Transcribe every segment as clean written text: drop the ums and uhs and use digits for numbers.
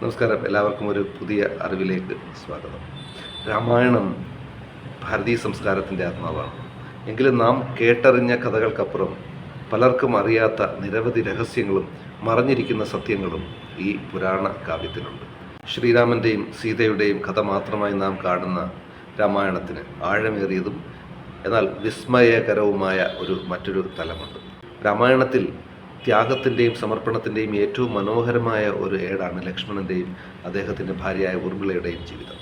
നമസ്കാരം. എല്ലാവർക്കും ഒരു പുതിയ അറിവിലേക്ക് സ്വാഗതം. രാമായണം ഭാരതീയ സംസ്കാരത്തിൻ്റെ ആത്മാവാണ്. എങ്കിലും നാം കേട്ടറിഞ്ഞ കഥകൾക്കപ്പുറം പലർക്കും അറിയാത്ത നിരവധി രഹസ്യങ്ങളും മറഞ്ഞിരിക്കുന്ന സത്യങ്ങളും ഈ പുരാണ കാവ്യത്തിനുണ്ട്. ശ്രീരാമൻ്റെയും സീതയുടെയും കഥ മാത്രമായി നാം കാണുന്ന രാമായണത്തിന് ആഴമേറിയതും എന്നാൽ വിസ്മയകരവുമായ മറ്റൊരു തലമുണ്ട്. രാമായണത്തിൽ ത്യാഗത്തിൻ്റെയും സമർപ്പണത്തിൻ്റെയും ഏറ്റവും മനോഹരമായ ഒരു ഏടാണ് ലക്ഷ്മണൻ്റെയും അദ്ദേഹത്തിൻ്റെ ഭാര്യയായ ഊർമിളയുടെയും ജീവിതം.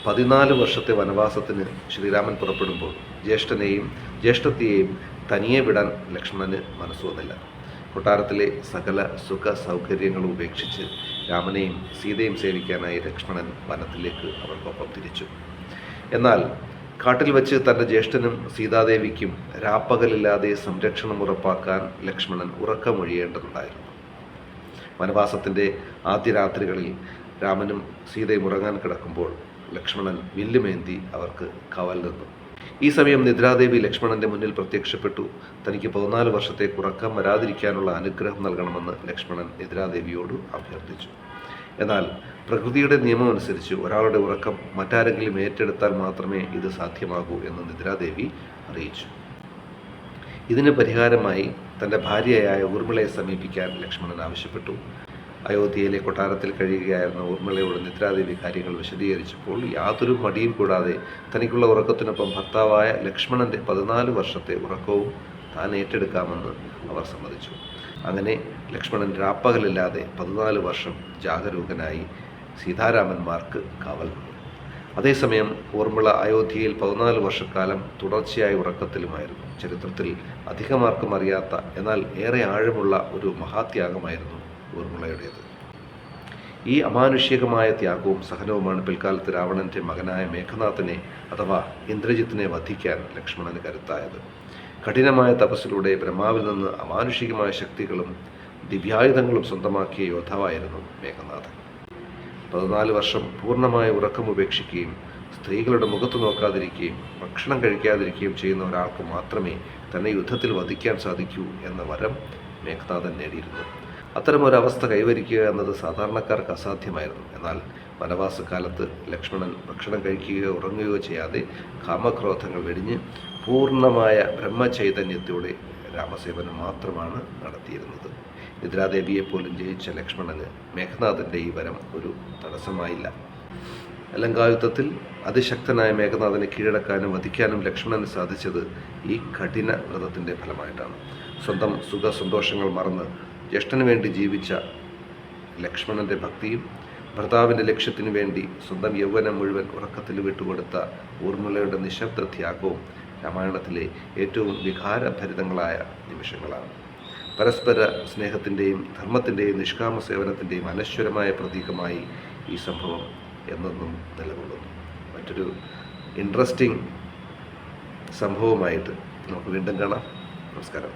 14 വർഷത്തെ വനവാസത്തിന് ശ്രീരാമൻ പുറപ്പെടുമ്പോൾ ജ്യേഷ്ഠനെയും ജ്യേഷ്ഠത്തിയെയും തനിയെ വിടാൻ ലക്ഷ്മണന് മനസ്സ് വന്നില്ല. കൊട്ടാരത്തിലെ സകല സുഖ സൗകര്യങ്ങളും ഉപേക്ഷിച്ച് രാമനെയും സീതയും സേവിക്കാനായി ലക്ഷ്മണൻ വനത്തിലേക്ക് അവർക്കൊപ്പം തിരിച്ചു. എന്നാൽ കാട്ടിൽ വെച്ച് തൻ്റെ ജ്യേഷ്ഠനും സീതാദേവിക്കും രാപ്പകലില്ലാതെ സംരക്ഷണം ഉറപ്പാക്കാൻ ലക്ഷ്മണൻ ഉറക്കമൊഴിയേണ്ടതുണ്ടായിരുന്നു. വനവാസത്തിൻ്റെ ആദ്യ രാത്രികളിൽ രാമനും സീതയും ഉറങ്ങാൻ കിടക്കുമ്പോൾ ലക്ഷ്മണൻ വില്ലുമേന്തി അവർക്ക് കാവൽ നിന്നു. ഈ സമയം നിദ്രാദേവി ലക്ഷ്മണന്റെ മുന്നിൽ പ്രത്യക്ഷപ്പെട്ടു. തനിക്ക് 14 വർഷത്തേക്ക് ഉറക്കം വരാതിരിക്കാനുള്ള അനുഗ്രഹം നൽകണമെന്ന് ലക്ഷ്മണൻ നിദ്രാദേവിയോട് അഭ്യർത്ഥിച്ചു. എന്നാൽ പ്രകൃതിയുടെ നിയമം അനുസരിച്ച് ഒരാളുടെ ഉറക്കം മറ്റാരെങ്കിലും ഏറ്റെടുത്താൽ മാത്രമേ ഇത് സാധ്യമാകൂ എന്ന് നിദ്രാദേവി അറിയിച്ചു. ഇതിന് പരിഹാരമായി തൻ്റെ ഭാര്യയായ ഊർമിളയെ സമീപിക്കാൻ ലക്ഷ്മണൻ ആവശ്യപ്പെട്ടു. അയോധ്യയിലെ കൊട്ടാരത്തിൽ കഴിയുകയായിരുന്ന ഊർമിളയോട് നിദ്രാദേവി കാര്യങ്ങൾ വിശദീകരിച്ചപ്പോൾ യാതൊരു മടിയും കൂടാതെ തനിക്കുള്ള ഉറക്കത്തിനൊപ്പം ഭർത്താവായ ലക്ഷ്മണന്റെ 14 വർഷത്തെ ഉറക്കവും താൻ ഏറ്റെടുക്കാമെന്ന് അവർ സമ്മതിച്ചു. അങ്ങനെ ലക്ഷ്മണൻ രാപ്പകലില്ലാതെ 14 വർഷം ജാഗരൂകനായി സീതാരാമന്മാർക്ക് കാവൽ നിന്നു. അതേസമയം ഊർമിള അയോധ്യയിൽ 14 വർഷക്കാലം തുടർച്ചയായ ഉറക്കത്തിലുമായിരുന്നു. ചരിത്രത്തിൽ അധികമാർക്കും അറിയാത്ത എന്നാൽ ഏറെ ആഴമുള്ള ഒരു മഹാത്യാഗമായിരുന്നു ഊർമിളയുടേത്. ഈ അമാനുഷികമായ ത്യാഗവും സഹനവുമാണ് പിൽക്കാലത്ത് രാവണന്റെ മകനായ മേഘനാഥനെ അഥവാ ഇന്ദ്രജിത്തിനെ വധിക്കാൻ ലക്ഷ്മണന് കരുത്തായത്. കഠിനമായ തപസ്സിലൂടെ ബ്രഹ്മാവിൽ നിന്ന് അമാനുഷികമായ ശക്തികളും ദിവ്യായുധങ്ങളും സ്വന്തമാക്കിയ യോദ്ധാവായിരുന്നു മേഘനാഥൻ. 14 വർഷം പൂർണ്ണമായ ഉറക്കം ഉപേക്ഷിക്കുകയും സ്ത്രീകളുടെ മുഖത്ത് നോക്കാതിരിക്കുകയും ഭക്ഷണം കഴിക്കാതിരിക്കുകയും ചെയ്യുന്ന ഒരാൾക്ക് മാത്രമേ തന്നെ യുദ്ധത്തിൽ വധിക്കാൻ സാധിക്കൂ എന്ന വരം മേഘനാഥൻ നേടിയിരുന്നു. അത്തരമൊരവസ്ഥ കൈവരിക്കുക എന്നത് സാധാരണക്കാർക്ക് അസാധ്യമായിരുന്നു. എന്നാൽ വനവാസകാലത്ത് ലക്ഷ്മണൻ ഭക്ഷണം കഴിക്കുകയോ ഉറങ്ങുകയോ ചെയ്യാതെ കാമക്രോധങ്ങൾ വെടിഞ്ഞ് പൂർണ്ണമായ ബ്രഹ്മചൈതന്യത്തോടെ രാമസേവനം മാത്രമാണ് നടത്തിയിരുന്നത്. നിദ്രാദേവിയെപ്പോലും ജയിച്ച ലക്ഷ്മണന് മേഘനാഥൻ്റെ ഈ വരം ഒരു തടസ്സമായില്ല. ലങ്കായുദ്ധത്തിൽ അതിശക്തനായ മേഘനാഥനെ കീഴടക്കാനും വധിക്കാനും ലക്ഷ്മണന് സാധിച്ചത് ഈ കഠിന വ്രതത്തിൻ്റെ ഫലമായിട്ടാണ്. സ്വന്തം സുഖ സന്തോഷങ്ങൾ മറന്ന് ജ്യേഷ്ഠന് വേണ്ടി ജീവിച്ച ലക്ഷ്മണന്റെ ഭക്തിയും ഭർത്താവിൻ്റെ ലക്ഷ്യത്തിനു വേണ്ടി സ്വന്തം യൗവനം മുഴുവൻ ഉറക്കത്തിൽ വിട്ടുകൊടുത്ത ഊർമിളയുടെ നിശബ്ദ ത്യാഗവും രാമായണത്തിലെ ഏറ്റവും വികാരഭരിതങ്ങളായ നിമിഷങ്ങളാണ്. പരസ്പര സ്നേഹത്തിൻ്റെയും ധർമ്മത്തിൻ്റെയും നിഷ്കാമ സേവനത്തിൻ്റെയും അനശ്വരമായ പ്രതീകമായി ഈ സംഭവം എന്നെന്നും നിലകൊള്ളുന്നു. മറ്റൊരു ഇൻട്രസ്റ്റിംഗ് സംഭവമായിട്ട് നമുക്ക് വീണ്ടും കാണാം. നമസ്കാരം.